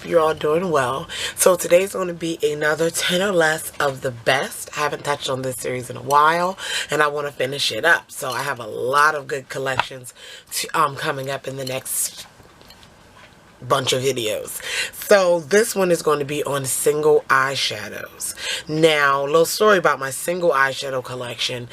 hope you're all doing well. So today's going to be another 10 or less of the best. I haven't touched on this series in a while, and I want to finish it up. So I have a lot of good collections coming up in the next bunch of videos. So this one is going to be on single eyeshadows. Now, a little story about my single eyeshadow collection.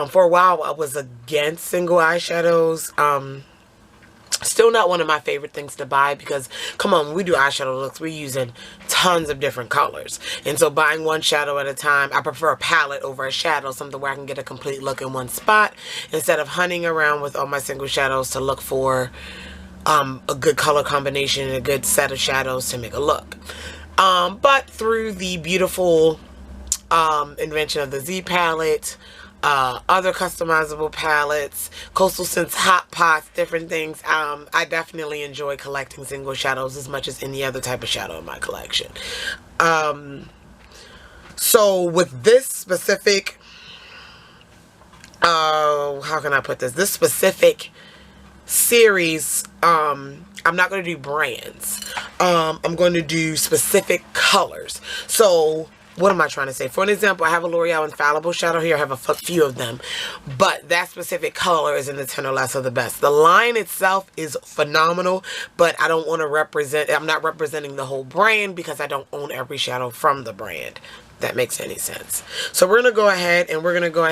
For a while, I was against single eyeshadows. Still not one of my favorite things to buy because, come on, when we do eyeshadow looks, we're using tons of different colors. And so buying one shadow at a time, I prefer a palette over a shadow, something where I can get a complete look in one spot instead of hunting around with all my single shadows to look for a good color combination and a good set of shadows to make a look. But through the beautiful invention of the Z palette, other customizable palettes, Coastal Scents hot pots, different things, I definitely enjoy collecting single shadows as much as any other type of shadow in my collection. So with this specific, how can I put this? This specific series, I'm not going to do brands. I'm going to do specific colors. So what am I trying to say? For an example, I have a L'Oreal Infallible shadow here. I have a few of them. But that specific color is in the 10 or less of the best. The line itself is phenomenal, but I don't want to represent, I'm not representing the whole brand because I don't own every shadow from the brand. If that makes any sense. So we're going to go ahead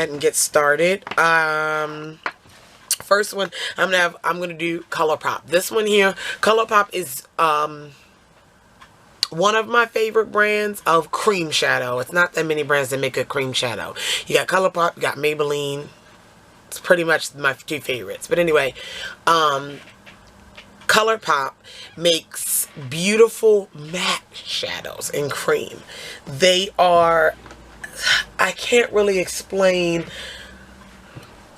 and get started. First one, I'm going to do ColourPop. This one here, ColourPop is one of my favorite brands of cream shadow. It's not that many brands that make a cream shadow. You got ColourPop, you got Maybelline. It's pretty much my two favorites. But anyway, ColourPop makes beautiful matte shadows in cream. They are, I can't really explain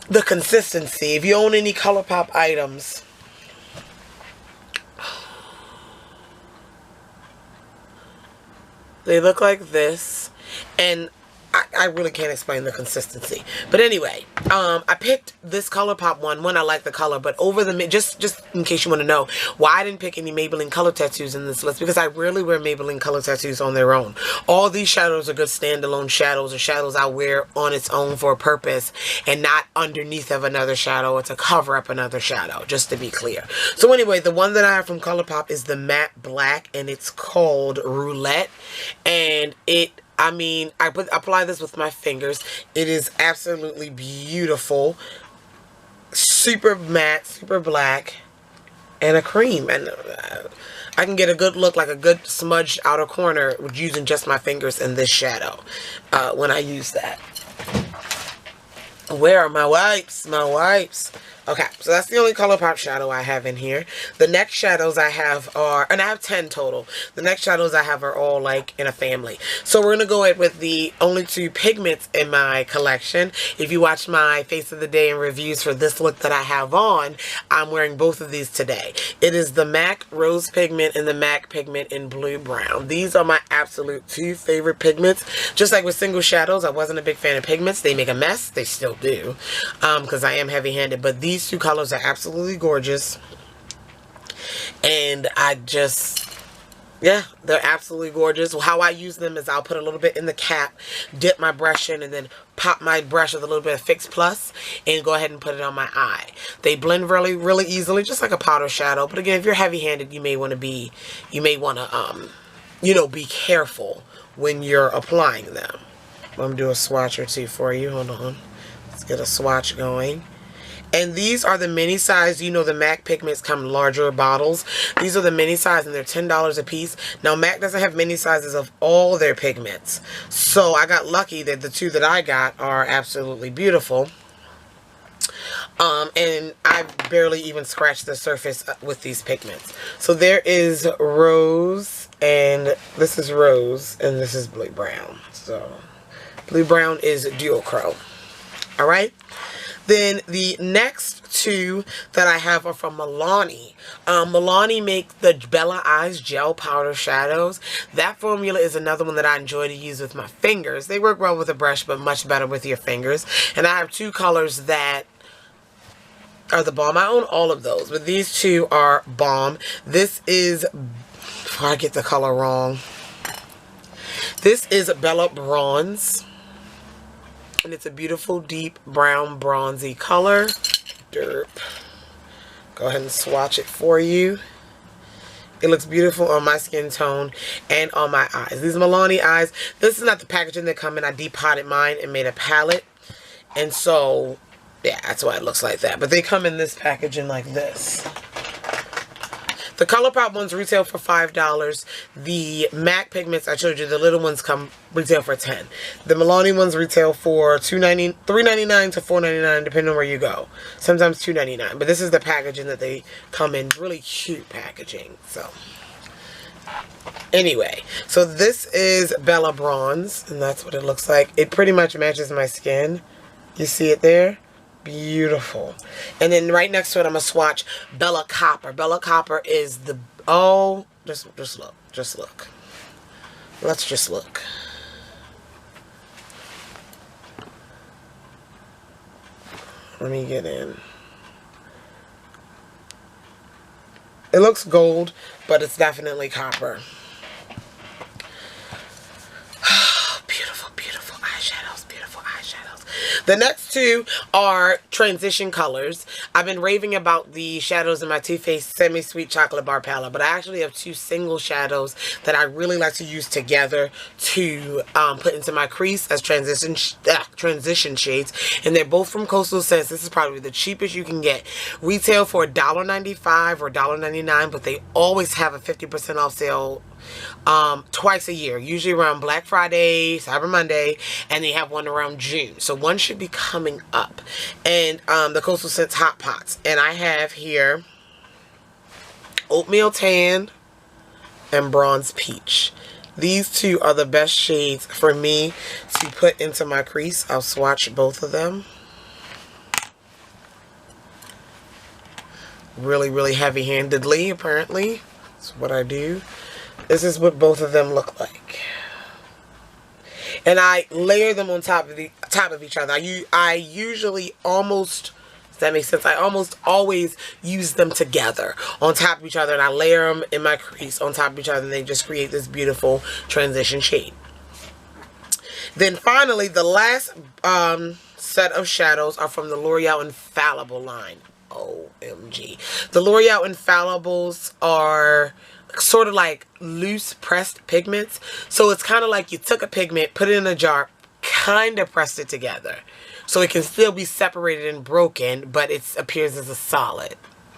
the consistency. If you own any ColourPop items, they look like this, and I really can't explain the consistency. But anyway, I picked this ColourPop one. One, I like the color, but over the, just in case you want to know why I didn't pick any Maybelline color tattoos in this list, because I rarely wear Maybelline color tattoos on their own. All these shadows are good standalone shadows, or shadows I wear on its own for a purpose, and not underneath of another shadow or to cover up another shadow, just to be clear. So anyway, the one that I have from ColourPop is the matte black, and it's called Roulette, and I mean, I apply this with my fingers. It is absolutely beautiful. Super matte, super black, and a cream. And I can get a good look, like a good smudged outer corner with using just my fingers in this shadow when I use that. Where are my wipes? My wipes. Okay, so that's the only ColourPop shadow I have in here. The next shadows I have are, and I have 10 total. The next shadows I have are all like in a family. So we're going to go ahead with the only two pigments in my collection. If you watch my Face of the Day and reviews for this look that I have on, I'm wearing both of these today. It is the MAC Rose Pigment and the MAC Pigment in Blue Brown. These are my absolute two favorite pigments. Just like with single shadows, I wasn't a big fan of pigments. They make a mess. They still do, because I am heavy-handed. But these two colors are absolutely gorgeous, and I just, yeah, they're absolutely gorgeous. How I use them is I'll put a little bit in the cap, dip my brush in, and then pop my brush with a little bit of Fix Plus and go ahead and put it on my eye. They blend really, really easily, just like a powder shadow. But again, if you're heavy-handed, you may want to you know, be careful when you're applying them. I'm gonna do a swatch or two for you. Hold on, let's get a swatch going. And these are the mini size. You know, the MAC pigments come in larger bottles. These are the mini size, and they're $10 a piece. Now, MAC doesn't have mini sizes of all their pigments. So I got lucky that the two that I got are absolutely beautiful. And I've barely even scratched the surface with these pigments. So there is Rose, and this is Rose, and this is Blue Brown. So Blue Brown is duochrome. All right. Then the next two that I have are from Milani. Milani make the Bella Eyes Gel Powder Shadows. That formula is another one that I enjoy to use with my fingers. They work well with a brush, but much better with your fingers. And I have two colors that are the bomb. I own all of those, but these two are bomb. This is before I get the color wrong. This is Bella Bronze. And it's a beautiful deep brown bronzy color. Derp. Go ahead and swatch it for you. It looks beautiful on my skin tone and on my eyes. These Milani eyes. This is not the packaging they come in. I depotted mine and made a palette. And so, yeah, that's why it looks like that. But they come in this packaging like this. The ColourPop ones retail for $5. The MAC pigments I showed you, the little ones retail for $10. The Milani ones retail for $3.99 to $4.99 depending on where you go. Sometimes $2.99. But this is the packaging that they come in. Really cute packaging. So, anyway. So this is Bella Bronze. And that's what it looks like. It pretty much matches my skin. You see it there? Beautiful. And then right next to it, I'm going to swatch Bella Copper. Bella Copper is the... Oh, just look. Just look. Let's just look. Let me get in. It looks gold, but it's definitely copper. Beautiful, beautiful eyeshadows. Beautiful eyeshadows. The next two are transition colors. I've been raving about the shadows in my Too Faced Semi-Sweet Chocolate Bar Palette, but I actually have two single shadows that I really like to use together to put into my crease as transition shades, and they're both from Coastal Scents. This is probably the cheapest you can get. Retail for $1.95 or $1.99, but they always have a 50% off sale twice a year, usually around Black Friday, Cyber Monday, and they have one around June. So one should be coming up. And the Coastal Scents Hot Pots. And I have here Oatmeal Tan and Bronze Peach. These two are the best shades for me to put into my crease. I'll swatch both of them. Really, really heavy-handedly, apparently. That's what I do. This is what both of them look like. And I layer them on top of each other. I usually almost, does that make sense? I almost always use them together on top of each other. And I layer them in my crease on top of each other. And they just create this beautiful transition shade. Then finally, the last set of shadows are from the L'Oreal Infallible line. OMG. The L'Oreal Infallibles are sort of like loose pressed pigments. So it's kind of like you took a pigment, put it in a jar, kind of pressed it together. So it can still be separated and broken, but it appears as a solid.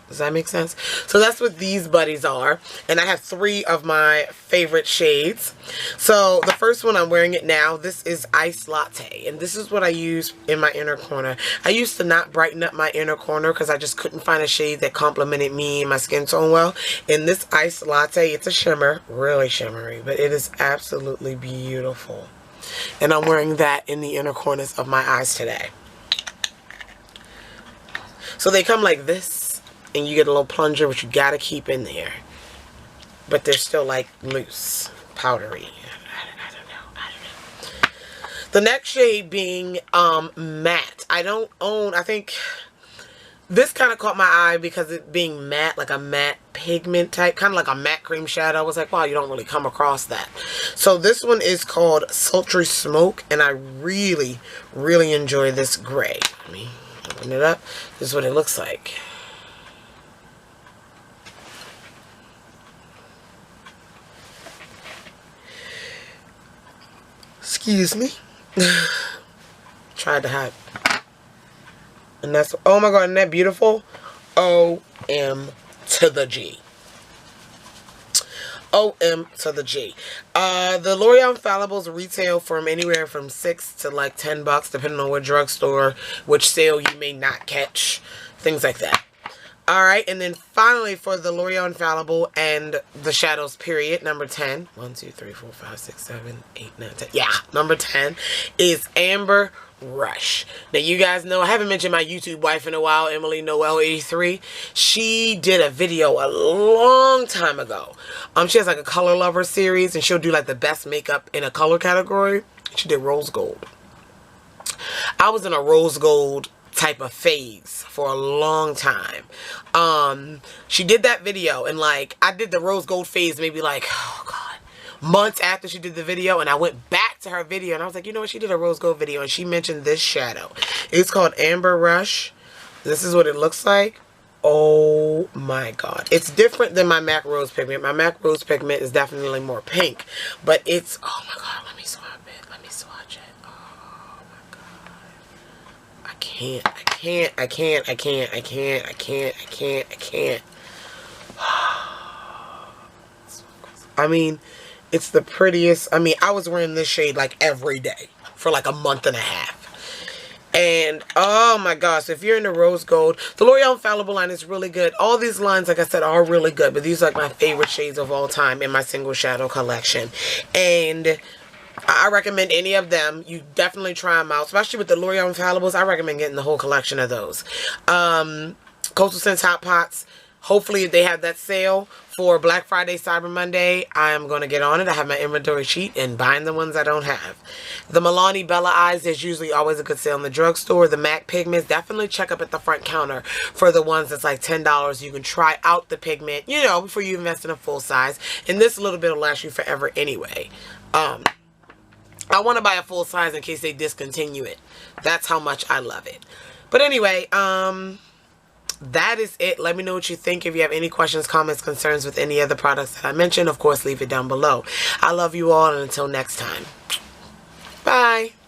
Does that make sense? So that's what these buddies are. And I have three of my favorite shades. So the first one, I'm wearing it now. This is Ice Latte. And this is what I use in my inner corner. I used to not brighten up my inner corner because I just couldn't find a shade that complemented me and my skin tone well. And this Ice Latte, it's a shimmer. Really shimmery. But it is absolutely beautiful. And I'm wearing that in the inner corners of my eyes today. So they come like this. And you get a little plunger, which you gotta keep in there. But they're still like loose, powdery. I don't know. The next shade being matte. I don't own, I think this kind of caught my eye because it being matte, like a matte pigment type, kind of like a matte cream shadow. I was like, wow, you don't really come across that. So this one is called Sultry Smoke, and I really, really enjoy this gray. Let me open it up. This is what it looks like. Excuse me. Tried to hide. And that's, oh my god, isn't that beautiful? O-M to the G. O-M to the G. The L'Oreal Infallibles retail from anywhere from $6 to like $10, depending on what drugstore, which sale you may not catch, things like that. Alright, and then finally for the L'Oreal Infallible and the shadows period, number 10. 1, 2, 3, 4, 5, 6, 7, 8, 9, 10. Yeah, number 10 is Amber Rush. Now you guys know, I haven't mentioned my YouTube wife in a while, Emily Noel 83. She did a video a long time ago. She has like a color lover series, and she'll do like the best makeup in a color category. She did rose gold. I was in a rose gold type of phase for a long time. She did that video, and like I did the rose gold phase maybe like, oh god, months after she did the video, and I went back to her video and I was like, you know what, she did a rose gold video and she mentioned this shadow. It's called Amber Rush. This is what it looks like. Oh my god, it's different than my MAC Rose Pigment. My MAC Rose Pigment is definitely more pink, but it's, oh my god, let me swatch it, let me swatch it. Oh my god, I can't. I mean, it's the prettiest. I mean, I was wearing this shade like every day for like a month and a half. And oh my gosh, if you're into rose gold, the L'Oreal Infallible line is really good. All these lines, like I said, are really good, but these are like my favorite shades of all time in my single shadow collection. And I recommend any of them. You definitely try them out, especially with the L'Oreal Infallibles. I recommend getting the whole collection of those. Coastal Scents Hot Pots. Hopefully they have that sale for Black Friday, Cyber Monday. I am going to get on it. I have my inventory sheet and buying the ones I don't have. The Milani Bella Eyes, there's usually always a good sale in the drugstore. The MAC Pigments, definitely check up at the front counter for the ones that's like $10. You can try out the pigment, you know, before you invest in a full size. And this little bit will last you forever anyway. I want to buy a full size in case they discontinue it. That's how much I love it. But anyway, that is it. Let me know what you think. If you have any questions, comments, concerns with any of the products that I mentioned, of course, leave it down below. I love you all, and until next time. Bye.